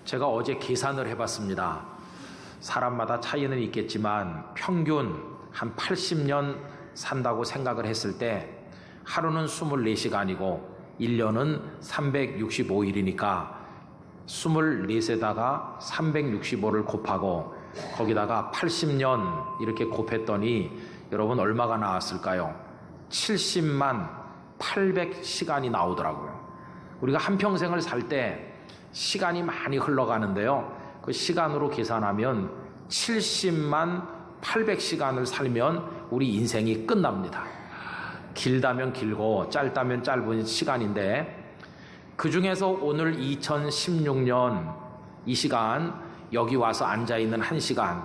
제가 어제 계산을 해봤습니다. 사람마다 차이는 있겠지만 평균 한 80년 산다고 생각을 했을 때 하루는 24시간이고 1년은 365일이니까 24에다가 365를 곱하고 거기다가 80년 이렇게 곱했더니 여러분 얼마가 나왔을까요? 70만 800시간이 나오더라고요. 우리가 한평생을 살 때 시간이 많이 흘러가는데요. 그 시간으로 계산하면 70만 800시간을 살면 우리 인생이 끝납니다. 길다면 길고 짧다면 짧은 시간인데 그 중에서 오늘 2016년 이 시간 여기 와서 앉아있는 한 시간,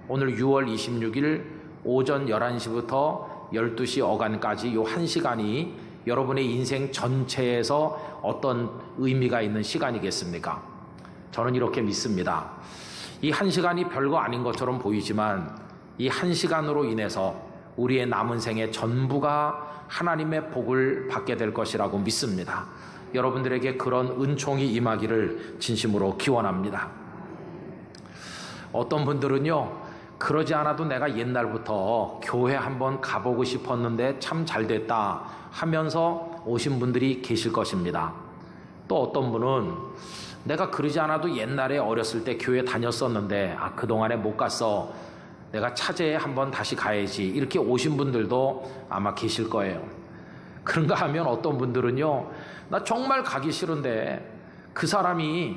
오늘 6월 26일 오전 11시부터 12시 어간까지 이 한 시간이 여러분의 인생 전체에서 어떤 의미가 있는 시간이겠습니까? 저는 이렇게 믿습니다. 이 한 시간이 별거 아닌 것처럼 보이지만 이 한 시간으로 인해서 우리의 남은 생의 전부가 하나님의 복을 받게 될 것이라고 믿습니다. 여러분들에게 그런 은총이 임하기를 진심으로 기원합니다. 어떤 분들은요, 그러지 않아도 내가 옛날부터 교회 한번 가보고 싶었는데 참 잘됐다 하면서 오신 분들이 계실 것입니다. 또 어떤 분은 내가 그러지 않아도 옛날에 어렸을 때 교회 다녔었는데 그동안에 못 갔어, 내가 차제에 한번 다시 가야지, 이렇게 오신 분들도 아마 계실 거예요. 그런가 하면 어떤 분들은요, 나 정말 가기 싫은데 그 사람이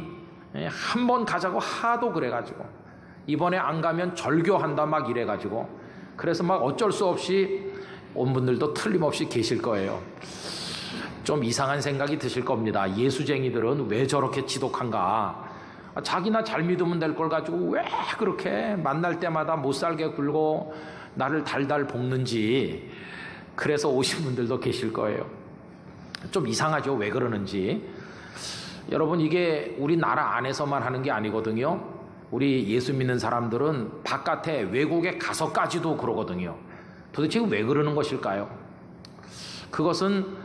한번 가자고 하도 그래가지고 이번에 안 가면 절교한다 막 이래가지고 그래서 막 어쩔 수 없이 온 분들도 틀림없이 계실 거예요. 좀 이상한 생각이 드실 겁니다. 예수쟁이들은 왜 저렇게 지독한가? 자기나 잘 믿으면 될 걸 가지고 왜 그렇게 만날 때마다 못 살게 굴고 나를 달달 볶는지, 그래서 오신 분들도 계실 거예요. 좀 이상하죠? 왜 그러는지. 여러분, 이게 우리나라 안에서만 하는 게 아니거든요. 우리 예수 믿는 사람들은 바깥에 외국에 가서까지도 그러거든요. 도대체 왜 그러는 것일까요? 그것은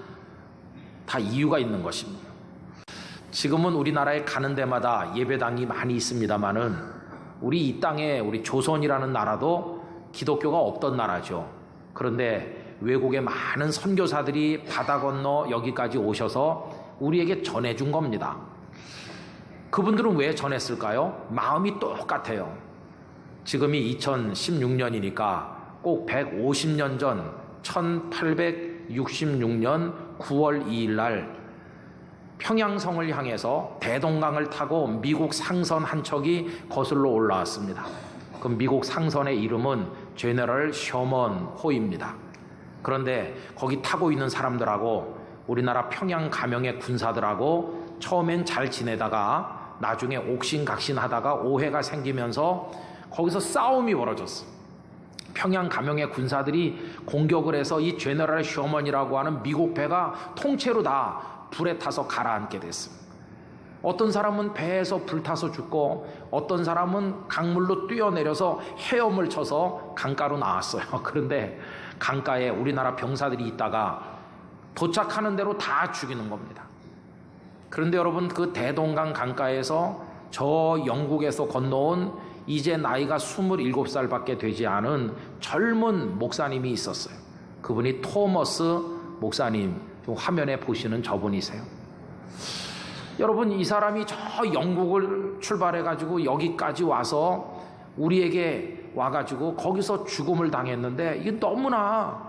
다 이유가 있는 것입니다. 지금은 우리나라에 가는 데마다 예배당이 많이 있습니다만은 우리 이 땅에 우리 조선이라는 나라도 기독교가 없던 나라죠. 그런데 외국의 많은 선교사들이 바다 건너 여기까지 오셔서 우리에게 전해준 겁니다. 그분들은 왜 전했을까요? 마음이 똑같아요. 지금이 2016년이니까 꼭 150년 전 1866년 9월 2일 날 평양성을 향해서 대동강을 타고 미국 상선 한 척이 거슬러 올라왔습니다. 그 미국 상선의 이름은 제너럴 셔먼 호입니다. 그런데 거기 타고 있는 사람들하고 우리나라 평양 가명의 군사들하고 처음엔 잘 지내다가 나중에 옥신각신하다가 오해가 생기면서 거기서 싸움이 벌어졌어. 평양 가명의 군사들이 공격을 해서 이 제너럴 셔먼이라고 하는 미국 배가 통째로 다 불에 타서 가라앉게 됐습니다. 어떤 사람은 배에서 불타서 죽고 어떤 사람은 강물로 뛰어내려서 헤엄을 쳐서 강가로 나왔어요. 그런데 강가에 우리나라 병사들이 있다가 도착하는 대로 다 죽이는 겁니다. 그런데 여러분, 그 대동강 강가에서 저 영국에서 건너온 이제 나이가 27살밖에 되지 않은 젊은 목사님이 있었어요. 그분이 토머스 목사님, 화면에 보시는 저분이세요. 여러분, 이 사람이 저 영국을 출발해가지고 여기까지 와서 우리에게 와가지고 거기서 죽음을 당했는데 이게 너무나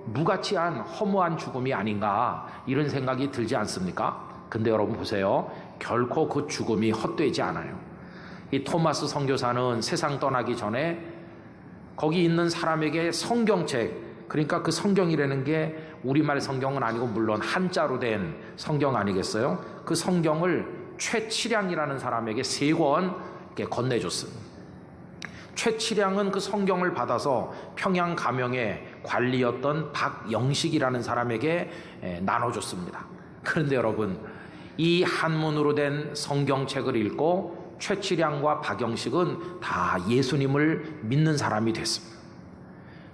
무가치한 허무한 죽음이 아닌가, 이런 생각이 들지 않습니까? 근데 여러분 보세요. 결코 그 죽음이 헛되지 않아요. 이 토마스 선교사는 세상 떠나기 전에 거기 있는 사람에게 성경책, 그러니까 그 성경이라는 게 우리말 성경은 아니고 물론 한자로 된 성경 아니겠어요? 그 성경을 최치량이라는 사람에게 3권 이렇게 건네줬습니다. 최치량은 그 성경을 받아서 평양 가명의 관리였던 박영식이라는 사람에게 나눠줬습니다. 그런데 여러분, 이 한문으로 된 성경책을 읽고 최치량과 박영식은 다 예수님을 믿는 사람이 됐습니다.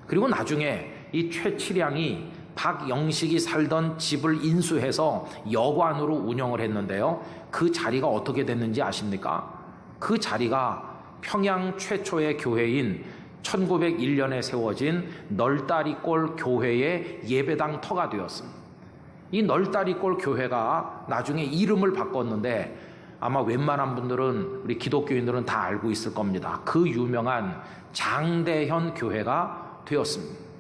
그리고 나중에 이 최치량이 박영식이 살던 집을 인수해서 여관으로 운영을 했는데요. 그 자리가 어떻게 됐는지 아십니까? 그 자리가 평양 최초의 교회인 1901년에 세워진 널다리골 교회의 예배당 터가 되었습니다. 이 널다리골 교회가 나중에 이름을 바꿨는데 아마 웬만한 분들은, 우리 기독교인들은 다 알고 있을 겁니다. 그 유명한 장대현 교회가 되었습니다.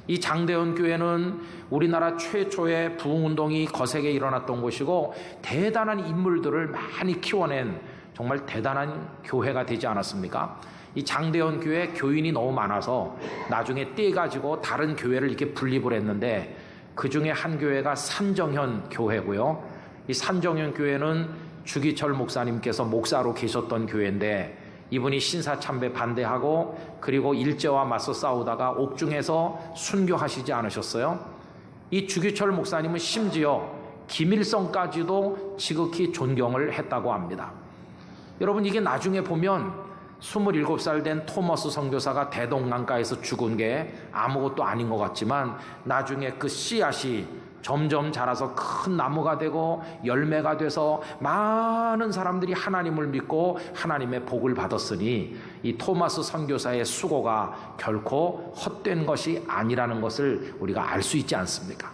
이 장대현 교회는 우리나라 최초의 부흥운동이 거세게 일어났던 곳이고 대단한 인물들을 많이 키워낸 정말 대단한 교회가 되지 않았습니까? 이 장대현 교회 교인이 너무 많아서 나중에 떼가지고 다른 교회를 이렇게 분립을 했는데 그 중에 한 교회가 산정현 교회고요. 이 산정현 교회는 주기철 목사님께서 목사로 계셨던 교회인데 이분이 신사참배 반대하고 그리고 일제와 맞서 싸우다가 옥중에서 순교하시지 않으셨어요? 이 주기철 목사님은 심지어 김일성까지도 지극히 존경을 했다고 합니다. 여러분, 이게 나중에 보면 27살 된 토머스 선교사가 대동강가에서 죽은 게 아무것도 아닌 것 같지만 나중에 그 씨앗이 점점 자라서 큰 나무가 되고 열매가 돼서 많은 사람들이 하나님을 믿고 하나님의 복을 받았으니 이 토마스 선교사의 수고가 결코 헛된 것이 아니라는 것을 우리가 알 수 있지 않습니까?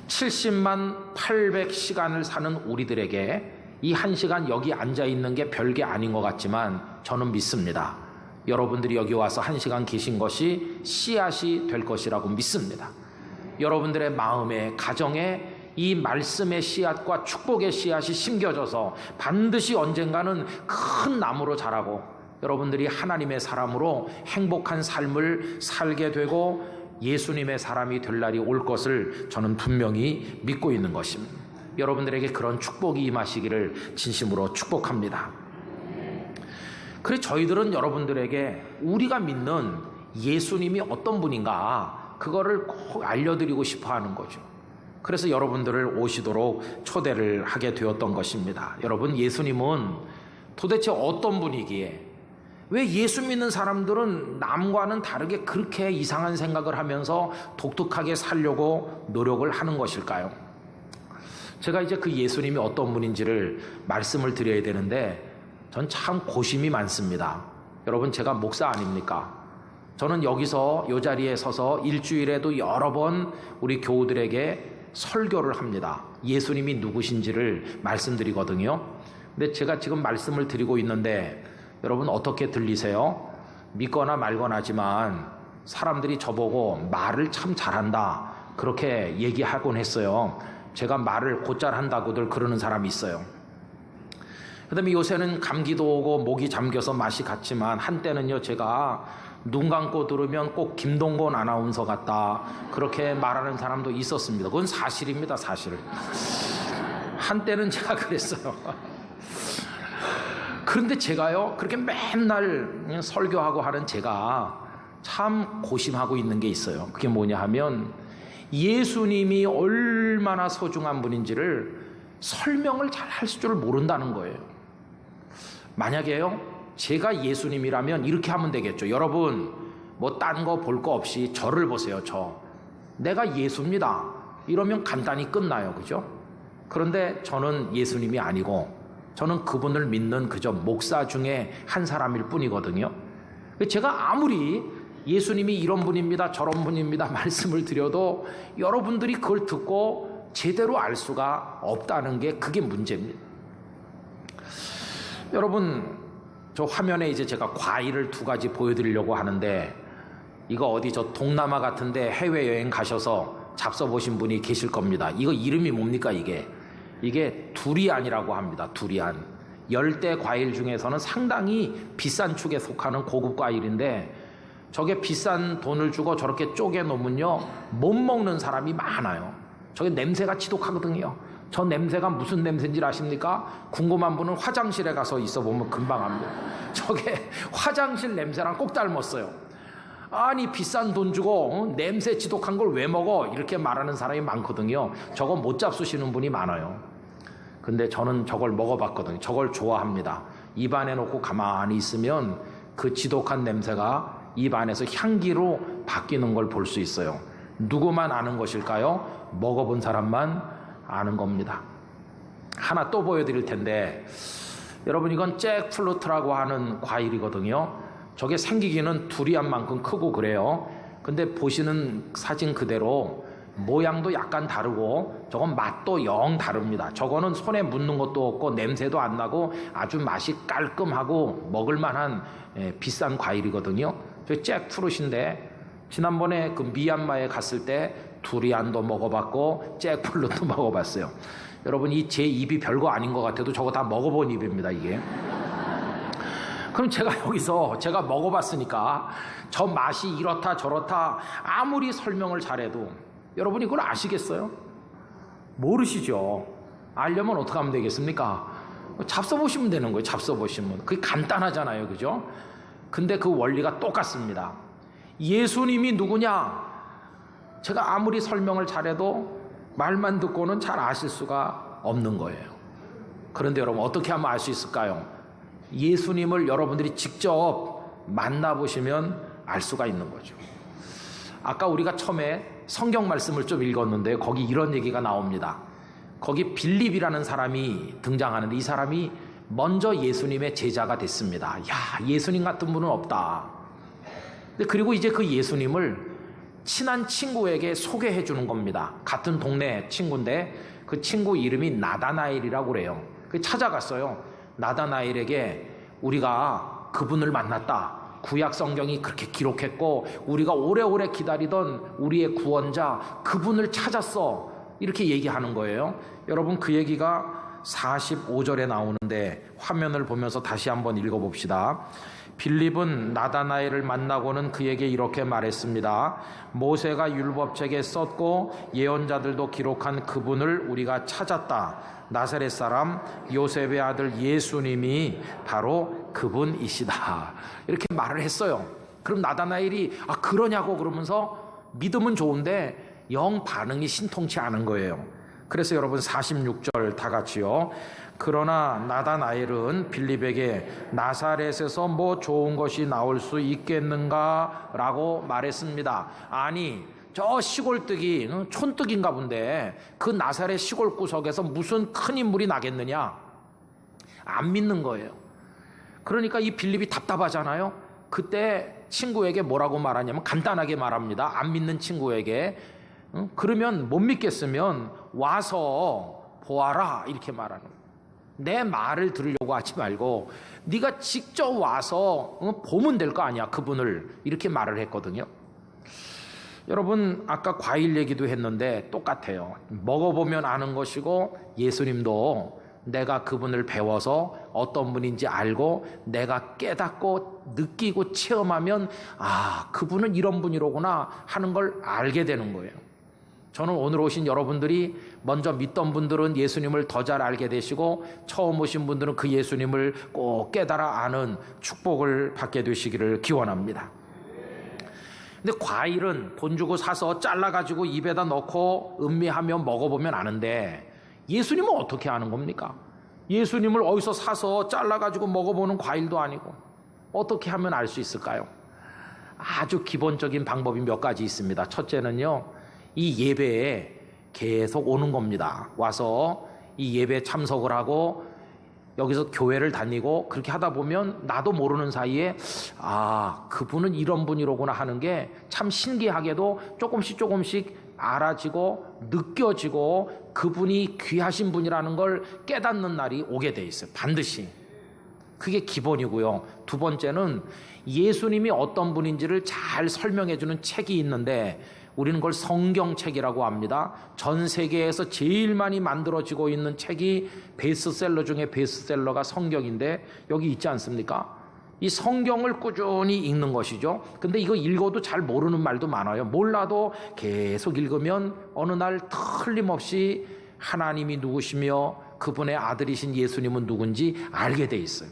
70만 800시간을 사는 우리들에게 이 1시간 여기 앉아 있는 게 별게 아닌 것 같지만 저는 믿습니다. 여러분들이 여기 와서 1시간 계신 것이 씨앗이 될 것이라고 믿습니다. 여러분들의 마음에, 가정에 이 말씀의 씨앗과 축복의 씨앗이 심겨져서 반드시 언젠가는 큰 나무로 자라고 여러분들이 하나님의 사람으로 행복한 삶을 살게 되고 예수님의 사람이 될 날이 올 것을 저는 분명히 믿고 있는 것입니다. 여러분들에게 그런 축복이 임하시기를 진심으로 축복합니다. 그래, 저희들은 여러분들에게 우리가 믿는 예수님이 어떤 분인가 그거를 꼭 알려드리고 싶어 하는 거죠. 그래서 여러분들을 오시도록 초대를 하게 되었던 것입니다. 여러분, 예수님은 도대체 어떤 분이기에 왜 예수 믿는 사람들은 남과는 다르게 그렇게 이상한 생각을 하면서 독특하게 살려고 노력을 하는 것일까요? 제가 이제 그 예수님이 어떤 분인지를 말씀을 드려야 되는데 전 참 고심이 많습니다. 여러분, 제가 목사 아닙니까? 저는 여기서 이 자리에 서서 일주일에도 여러 번 우리 교우들에게 설교를 합니다. 예수님이 누구신지를 말씀드리거든요. 근데 제가 지금 말씀을 드리고 있는데 여러분 어떻게 들리세요? 믿거나 말거나 하지만 사람들이 저보고 말을 참 잘한다 그렇게 얘기하곤 했어요. 제가 말을 곧잘 한다고들 그러는 사람이 있어요. 그 다음에 요새는 감기도 오고 목이 잠겨서 맛이 갔지만 한때는요 제가 눈 감고 들으면 꼭 김동건 아나운서 같다 그렇게 말하는 사람도 있었습니다. 그건 사실입니다. 사실. 한때는 제가 그랬어요. 그런데 제가요 그렇게 맨날 설교하고 하는 제가 참 고심하고 있는 게 있어요. 그게 뭐냐 하면 예수님이 얼마나 소중한 분인지를 설명을 잘 할 줄 모른다는 거예요. 만약에요 제가 예수님이라면 이렇게 하면 되겠죠. 여러분 뭐 딴 거 볼 거 없이 저를 보세요. 내가 예수입니다 이러면 간단히 끝나요. 그죠? 그런데 저는 예수님이 아니고 저는 그분을 믿는 그저 목사 중에 한 사람일 뿐이거든요. 제가 아무리 예수님이 이런 분입니다 저런 분입니다 말씀을 드려도 여러분들이 그걸 듣고 제대로 알 수가 없다는 게 그게 문제입니다. 여러분 저 화면에 이제 제가 과일을 2가지 보여드리려고 하는데 이거 어디 저 동남아 같은데 해외여행 가셔서 잡숴 보신 분이 계실 겁니다. 이거 이름이 뭡니까? 이게 두리안이라고 합니다. 두리안. 열대 과일 중에서는 상당히 비싼 축에 속하는 고급 과일인데 저게 비싼 돈을 주고 저렇게 쪼개 놓으면요 못 먹는 사람이 많아요. 저게 냄새가 지독하거든요. 저 냄새가 무슨 냄새인지 아십니까? 궁금한 분은 화장실에 가서 있어보면 금방 압니다. 저게 화장실 냄새랑 꼭 닮았어요. 아니 비싼 돈 주고 냄새 지독한 걸 왜 먹어? 이렇게 말하는 사람이 많거든요. 저거 못 잡수시는 분이 많아요. 근데 저는 저걸 먹어봤거든요. 저걸 좋아합니다. 입안에 놓고 가만히 있으면 그 지독한 냄새가 입안에서 향기로 바뀌는 걸 볼 수 있어요. 누구만 아는 것일까요? 먹어본 사람만 아는 겁니다. 하나 또 보여드릴 텐데, 여러분 이건 잭플루트라고 하는 과일이거든요. 저게 생기기는 두리안만큼 크고 그래요. 근데 보시는 사진 그대로 모양도 약간 다르고 저건 맛도 영 다릅니다. 저거는 손에 묻는 것도 없고 냄새도 안 나고 아주 맛이 깔끔하고 먹을만한 비싼 과일이거든요. 저 잭프루트인데 지난번에 그 미얀마에 갔을 때 두리안도 먹어봤고 잭플루트도 먹어봤어요. 여러분 이 제 입이 별거 아닌 것 같아도 저거 다 먹어본 입입니다 이게. 그럼 제가 여기서 제가 먹어봤으니까 저 맛이 이렇다 저렇다 아무리 설명을 잘해도 여러분이 그걸 아시겠어요? 모르시죠. 알려면 어떻게 하면 되겠습니까? 잡숴보시면 되는 거예요. 잡숴보시면. 그게 간단하잖아요. 그죠? 근데 그 원리가 똑같습니다. 예수님이 누구냐? 제가 아무리 설명을 잘해도 말만 듣고는 잘 아실 수가 없는 거예요. 그런데 여러분 어떻게 하면 알 수 있을까요? 예수님을 여러분들이 직접 만나보시면 알 수가 있는 거죠. 아까 우리가 처음에 성경 말씀을 좀 읽었는데 거기 이런 얘기가 나옵니다. 거기 빌립이라는 사람이 등장하는데 이 사람이 먼저 예수님의 제자가 됐습니다. 야, 예수님 같은 분은 없다. 그리고 이제 그 예수님을 친한 친구에게 소개해 주는 겁니다. 같은 동네 친구인데 그 친구 이름이 나다나엘이라고 그래요. 찾아갔어요. 나다나엘에게 우리가 그분을 만났다. 구약 성경이 그렇게 기록했고 우리가 오래오래 기다리던 우리의 구원자 그분을 찾았어. 이렇게 얘기하는 거예요. 여러분 그 얘기가 45절에 나오는데 화면을 보면서 다시 한번 읽어봅시다. 빌립은 나다나엘을 만나고는 그에게 이렇게 말했습니다. 모세가 율법책에 썼고 예언자들도 기록한 그분을 우리가 찾았다. 나사렛 사람 요셉의 아들 예수님이 바로 그분이시다. 이렇게 말을 했어요. 그럼 나다나엘이 그러냐고 그러면서 믿음은 좋은데 영 반응이 신통치 않은 거예요. 그래서 여러분 46절 다 같이요. 그러나 나다나엘은 빌립에게 나사렛에서 뭐 좋은 것이 나올 수 있겠는가 라고 말했습니다. 아니 저 시골뜨기 촌뜨기인가 본데 그 나사렛 시골 구석에서 무슨 큰 인물이 나겠느냐. 안 믿는 거예요. 그러니까 이 빌립이 답답하잖아요. 그때 친구에게 뭐라고 말하냐면 간단하게 말합니다. 안 믿는 친구에게 그러면 못 믿겠으면 와서 보아라 이렇게 말하는 거예요. 내 말을 들으려고 하지 말고 네가 직접 와서 보면 될 거 아니야 그분을. 이렇게 말을 했거든요. 여러분 아까 과일 얘기도 했는데 똑같아요. 먹어보면 아는 것이고 예수님도 내가 그분을 배워서 어떤 분인지 알고 내가 깨닫고 느끼고 체험하면 그분은 이런 분이로구나 하는 걸 알게 되는 거예요. 저는 오늘 오신 여러분들이 먼저 믿던 분들은 예수님을 더 잘 알게 되시고 처음 오신 분들은 그 예수님을 꼭 깨달아 아는 축복을 받게 되시기를 기원합니다. 근데 과일은 돈 주고 사서 잘라가지고 입에다 넣고 음미하며 먹어보면 아는데 예수님은 어떻게 아는 겁니까? 예수님을 어디서 사서 잘라가지고 먹어보는 과일도 아니고 어떻게 하면 알 수 있을까요? 아주 기본적인 방법이 몇 가지 있습니다. 첫째는요, 이 예배에 계속 오는 겁니다. 와서 이 예배에 참석을 하고 여기서 교회를 다니고 그렇게 하다 보면 나도 모르는 사이에 그분은 이런 분이로구나 하는 게 참 신기하게도 조금씩 알아지고 느껴지고 그분이 귀하신 분이라는 걸 깨닫는 날이 오게 돼 있어요. 반드시. 그게 기본이고요. 두 번째는 예수님이 어떤 분인지를 잘 설명해 주는 책이 있는데 우리는 그걸 성경책이라고 합니다. 전 세계에서 제일 많이 만들어지고 있는 책이 베스트셀러 중에 베스트셀러가 성경인데 여기 있지 않습니까? 이 성경을 꾸준히 읽는 것이죠. 근데 이거 읽어도 잘 모르는 말도 많아요. 몰라도 계속 읽으면 어느 날 틀림없이 하나님이 누구시며 그분의 아들이신 예수님은 누군지 알게 돼 있어요.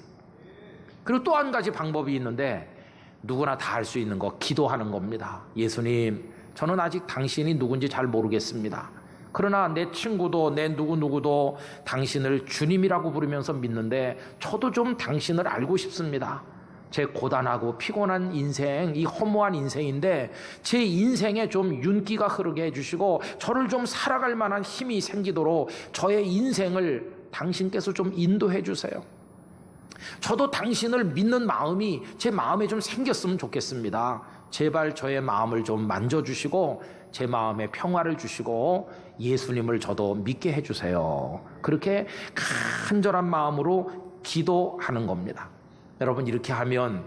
그리고 또 한 가지 방법이 있는데 누구나 다 할 수 있는 거, 기도하는 겁니다. 예수님, 저는 아직 당신이 누군지 잘 모르겠습니다. 그러나 내 친구도 내 누구도 당신을 주님이라고 부르면서 믿는데 저도 좀 당신을 알고 싶습니다. 제 고단하고 피곤한 인생, 이 허무한 인생인데 제 인생에 좀 윤기가 흐르게 해주시고 저를 좀 살아갈 만한 힘이 생기도록 저의 인생을 당신께서 좀 인도해 주세요. 저도 당신을 믿는 마음이 제 마음에 좀 생겼으면 좋겠습니다. 제발 저의 마음을 좀 만져주시고 제 마음에 평화를 주시고 예수님을 저도 믿게 해주세요. 그렇게 간절한 마음으로 기도하는 겁니다. 여러분, 이렇게 하면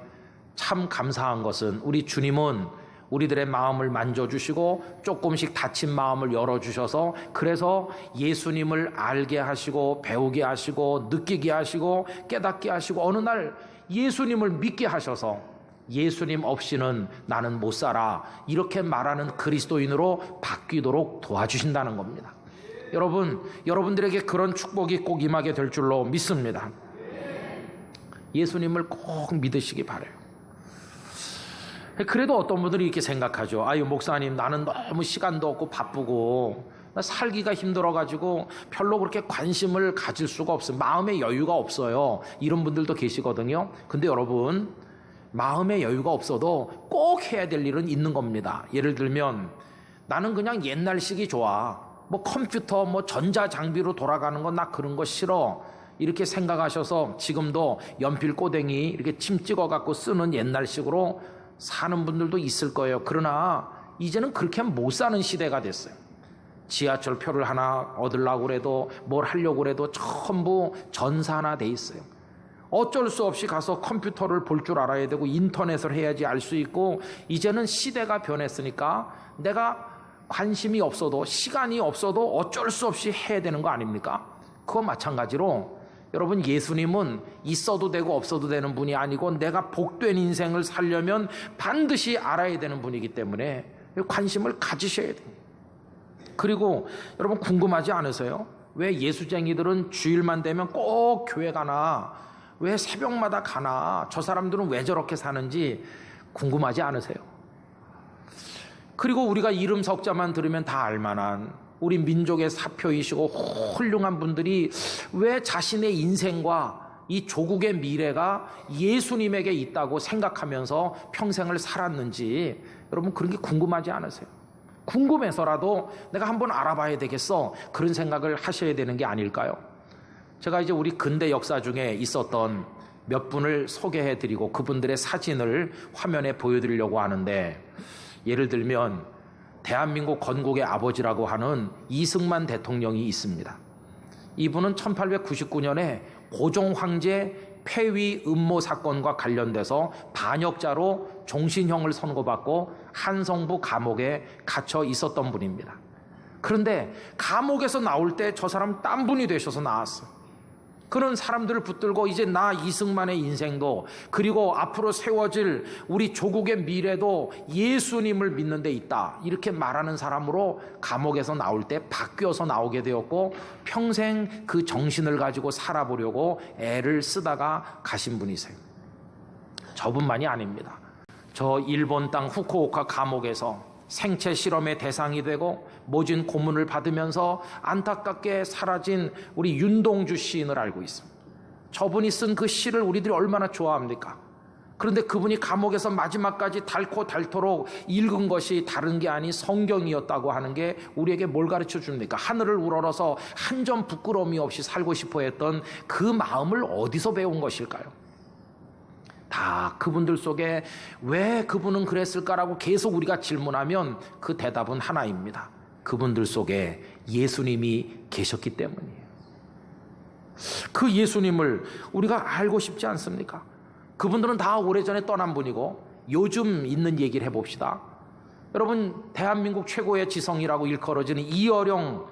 참 감사한 것은 우리 주님은 우리들의 마음을 만져주시고 조금씩 닫힌 마음을 열어주셔서 그래서 예수님을 알게 하시고 배우게 하시고 느끼게 하시고 깨닫게 하시고 어느 날 예수님을 믿게 하셔서 예수님 없이는 나는 못 살아 이렇게 말하는 그리스도인으로 바뀌도록 도와주신다는 겁니다. 여러분들에게 그런 축복이 꼭 임하게 될 줄로 믿습니다. 예수님을 꼭 믿으시기 바라요. 그래도 어떤 분들이 이렇게 생각하죠. 아유, 목사님, 나는 너무 시간도 없고 바쁘고 나 살기가 힘들어가지고 별로 그렇게 관심을 가질 수가 없어요. 마음의 여유가 없어요. 이런 분들도 계시거든요. 근데 여러분, 마음의 여유가 없어도 꼭 해야 될 일은 있는 겁니다. 예를 들면 나는 그냥 옛날식이 좋아. 뭐 컴퓨터, 뭐 전자장비로 돌아가는 건 나 그런 거 싫어. 이렇게 생각하셔서 지금도 연필 꼬댕이 이렇게 침 찍어갖고 쓰는 옛날식으로 사는 분들도 있을 거예요. 그러나 이제는 그렇게 못 사는 시대가 됐어요. 지하철 표를 하나 얻으려고 그래도 뭘 하려고 그래도 전부 전산화 돼 있어요. 어쩔 수 없이 가서 컴퓨터를 볼 줄 알아야 되고 인터넷을 해야지 알 수 있고 이제는 시대가 변했으니까 내가 관심이 없어도 시간이 없어도 어쩔 수 없이 해야 되는 거 아닙니까? 그거 마찬가지로 여러분, 예수님은 있어도 되고 없어도 되는 분이 아니고 내가 복된 인생을 살려면 반드시 알아야 되는 분이기 때문에 관심을 가지셔야 돼요. 그리고 여러분, 궁금하지 않으세요? 왜 예수쟁이들은 주일만 되면 꼭 교회 가나? 왜 새벽마다 가나? 저 사람들은 왜 저렇게 사는지 궁금하지 않으세요? 그리고 우리가 이름 석자만 들으면 다 알만한 우리 민족의 사표이시고 훌륭한 분들이 왜 자신의 인생과 이 조국의 미래가 예수님에게 있다고 생각하면서 평생을 살았는지 여러분, 그런 게 궁금하지 않으세요? 궁금해서라도 내가 한번 알아봐야 되겠어, 그런 생각을 하셔야 되는 게 아닐까요? 제가 이제 우리 근대 역사 중에 있었던 몇 분을 소개해드리고 그분들의 사진을 화면에 보여드리려고 하는데, 예를 들면 대한민국 건국의 아버지라고 하는 이승만 대통령이 있습니다. 이분은 1899년에 고종 황제 폐위 음모 사건과 관련돼서 반역자로 종신형을 선고받고 한성부 감옥에 갇혀 있었던 분입니다. 그런데 감옥에서 나올 때 저 사람 딴 분이 되셔서 나왔어요. 그런 사람들을 붙들고 이제 나 이승만의 인생도 그리고 앞으로 세워질 우리 조국의 미래도 예수님을 믿는 데 있다, 이렇게 말하는 사람으로 감옥에서 나올 때 바뀌어서 나오게 되었고 평생 그 정신을 가지고 살아보려고 애를 쓰다가 가신 분이세요. 저분만이 아닙니다. 저 일본 땅 후쿠오카 감옥에서 생체 실험의 대상이 되고 모진 고문을 받으면서 안타깝게 사라진 우리 윤동주 시인을 알고 있습니다. 저분이 쓴 그 시를 우리들이 얼마나 좋아합니까? 그런데 그분이 감옥에서 마지막까지 닳고 닳도록 읽은 것이 다른 게 아닌 성경이었다고 하는 게 우리에게 뭘 가르쳐 줍니까? 하늘을 우러러서 한 점 부끄러움이 없이 살고 싶어 했던 그 마음을 어디서 배운 것일까요? 다 그분들 속에 왜 그분은 그랬을까라고 계속 우리가 질문하면 그 대답은 하나입니다. 그분들 속에 예수님이 계셨기 때문이에요. 그 예수님을 우리가 알고 싶지 않습니까? 그분들은 다 오래전에 떠난 분이고 요즘 있는 얘기를 해봅시다. 여러분, 대한민국 최고의 지성이라고 일컬어지는 이어령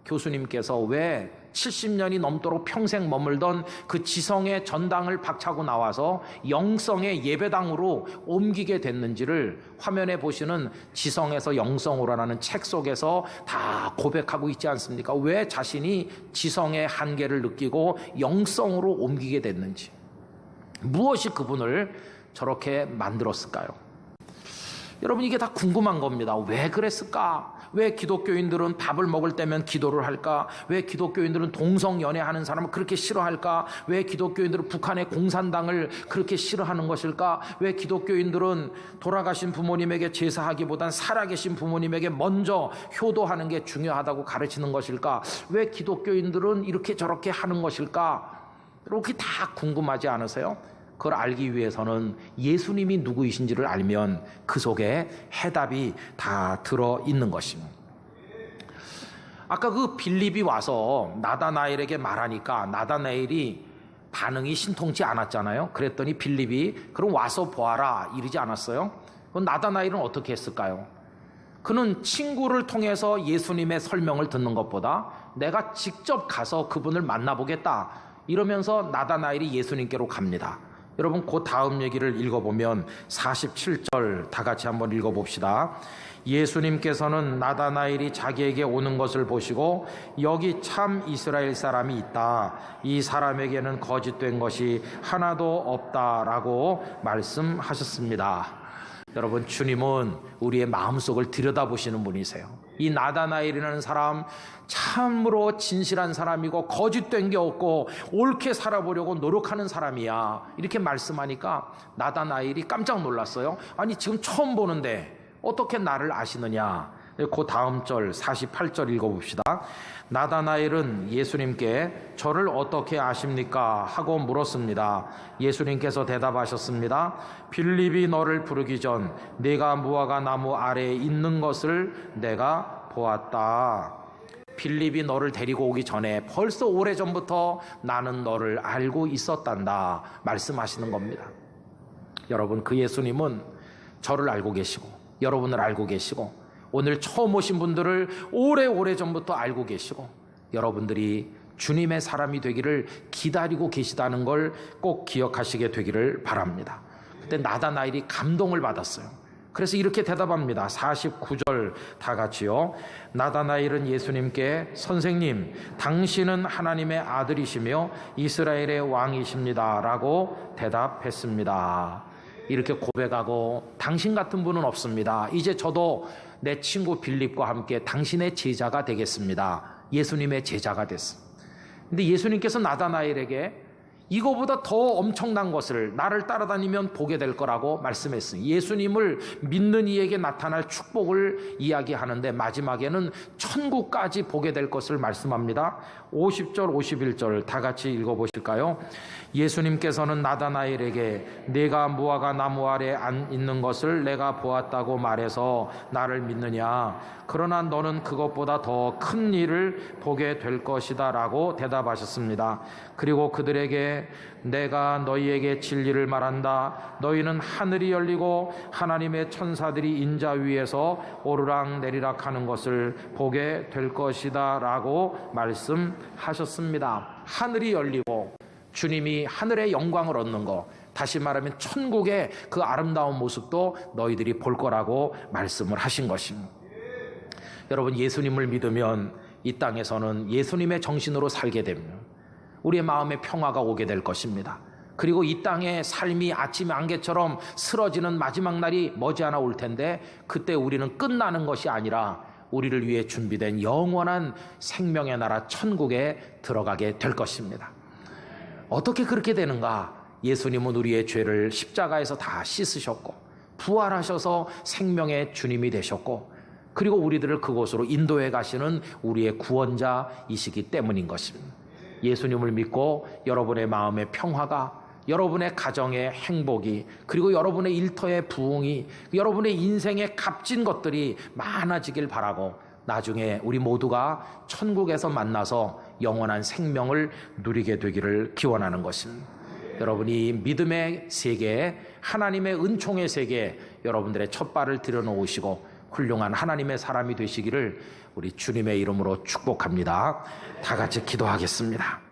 교수님께서 왜 70년이 넘도록 평생 머물던 그 지성의 전당을 박차고 나와서 영성의 예배당으로 옮기게 됐는지를 화면에 보시는 지성에서 영성으로라는 책 속에서 다 고백하고 있지 않습니까? 왜 자신이 지성의 한계를 느끼고 영성으로 옮기게 됐는지, 무엇이 그분을 저렇게 만들었을까요? 여러분 이게 다 궁금한 겁니다. 왜 그랬을까? 왜 기독교인들은 밥을 먹을 때면 기도를 할까? 왜 기독교인들은 동성연애하는 사람을 그렇게 싫어할까? 왜 기독교인들은 북한의 공산당을 그렇게 싫어하는 것일까? 왜 기독교인들은 돌아가신 부모님에게 제사하기보단 살아계신 부모님에게 먼저 효도하는 게 중요하다고 가르치는 것일까? 왜 기독교인들은 이렇게 저렇게 하는 것일까? 이렇게 다 궁금하지 않으세요? 그걸 알기 위해서는 예수님이 누구이신지를 알면 그 속에 해답이 다 들어있는 것입니다. 아까 그 빌립이 와서 나다나엘에게 말하니까 나다나엘이 반응이 신통치 않았잖아요. 그랬더니 빌립이 그럼 와서 보아라 이러지 않았어요? 그럼 나다나엘은 어떻게 했을까요? 그는 친구를 통해서 예수님의 설명을 듣는 것보다 내가 직접 가서 그분을 만나보겠다 이러면서 나다나엘이 예수님께로 갑니다. 여러분 그 다음 얘기를 읽어보면 47절 다 같이 한번 읽어봅시다. 예수님께서는 나다나엘이 자기에게 오는 것을 보시고 여기 참 이스라엘 사람이 있다. 이 사람에게는 거짓된 것이 하나도 없다라고 말씀하셨습니다. 여러분 주님은 우리의 마음속을 들여다보시는 분이세요. 이 나다나엘이라는 사람 참으로 진실한 사람이고 거짓된 게 없고 옳게 살아보려고 노력하는 사람이야 이렇게 말씀하니까 나다나엘이 깜짝 놀랐어요. 아니 지금 처음 보는데 어떻게 나를 아시느냐. 그 다음 절 48절 읽어봅시다. 나다나엘은 예수님께 저를 어떻게 아십니까? 하고 물었습니다. 예수님께서 대답하셨습니다. 빌립이 너를 부르기 전 네가 무화과 나무 아래에 있는 것을 내가 보았다. 빌립이 너를 데리고 오기 전에 벌써 오래전부터 나는 너를 알고 있었단다 말씀하시는 겁니다. 여러분 그 예수님은 저를 알고 계시고 여러분을 알고 계시고 오늘 처음 오신 분들을 오래전부터 알고 계시고 여러분들이 주님의 사람이 되기를 기다리고 계시다는 걸 꼭 기억하시게 되기를 바랍니다. 그때 나다나엘이 감동을 받았어요. 그래서 이렇게 대답합니다. 49절 다 같이요. 나다나엘은 예수님께 선생님 당신은 하나님의 아들이시며 이스라엘의 왕이십니다 라고 대답했습니다. 이렇게 고백하고 당신 같은 분은 없습니다. 이제 저도 내 친구 빌립과 함께 당신의 제자가 되겠습니다. 예수님의 제자가 됐습니다. 근데 예수님께서 나다나엘에게 이거보다 더 엄청난 것을 나를 따라다니면 보게 될 거라고 말씀했어요. 예수님을 믿는 이에게 나타날 축복을 이야기하는데 마지막에는 천국까지 보게 될 것을 말씀합니다. 50절 51절 다 같이 읽어보실까요? 예수님께서는 나다나엘에게 네가 무화과 나무 아래 안 있는 것을 내가 보았다고 말해서 나를 믿느냐? 그러나 너는 그것보다 더 큰 일을 보게 될 것이다 라고 대답하셨습니다. 그리고 그들에게 내가 너희에게 진리를 말한다. 너희는 하늘이 열리고 하나님의 천사들이 인자 위에서 오르락 내리락 하는 것을 보게 될 것이다 라고 말씀하셨습니다. 하늘이 열리고 주님이 하늘의 영광을 얻는 것, 다시 말하면 천국의 그 아름다운 모습도 너희들이 볼 거라고 말씀을 하신 것입니다. 여러분 예수님을 믿으면 이 땅에서는 예수님의 정신으로 살게 됩니다. 우리의 마음에 평화가 오게 될 것입니다. 그리고 이 땅의 삶이 아침 안개처럼 쓰러지는 마지막 날이 머지않아 올 텐데 그때 우리는 끝나는 것이 아니라 우리를 위해 준비된 영원한 생명의 나라 천국에 들어가게 될 것입니다. 어떻게 그렇게 되는가? 예수님은 우리의 죄를 십자가에서 다 씻으셨고 부활하셔서 생명의 주님이 되셨고 그리고 우리들을 그곳으로 인도해 가시는 우리의 구원자이시기 때문인 것입니다. 예수님을 믿고 여러분의 마음의 평화가, 여러분의 가정의 행복이, 그리고 여러분의 일터의 부흥이, 여러분의 인생의 값진 것들이 많아지길 바라고 나중에 우리 모두가 천국에서 만나서 영원한 생명을 누리게 되기를 기원하는 것입니다. 여러분이 믿음의 세계에, 하나님의 은총의 세계에 여러분들의 첫 발을 들여놓으시고 훌륭한 하나님의 사람이 되시기를 우리 주님의 이름으로 축복합니다. 다 같이 기도하겠습니다.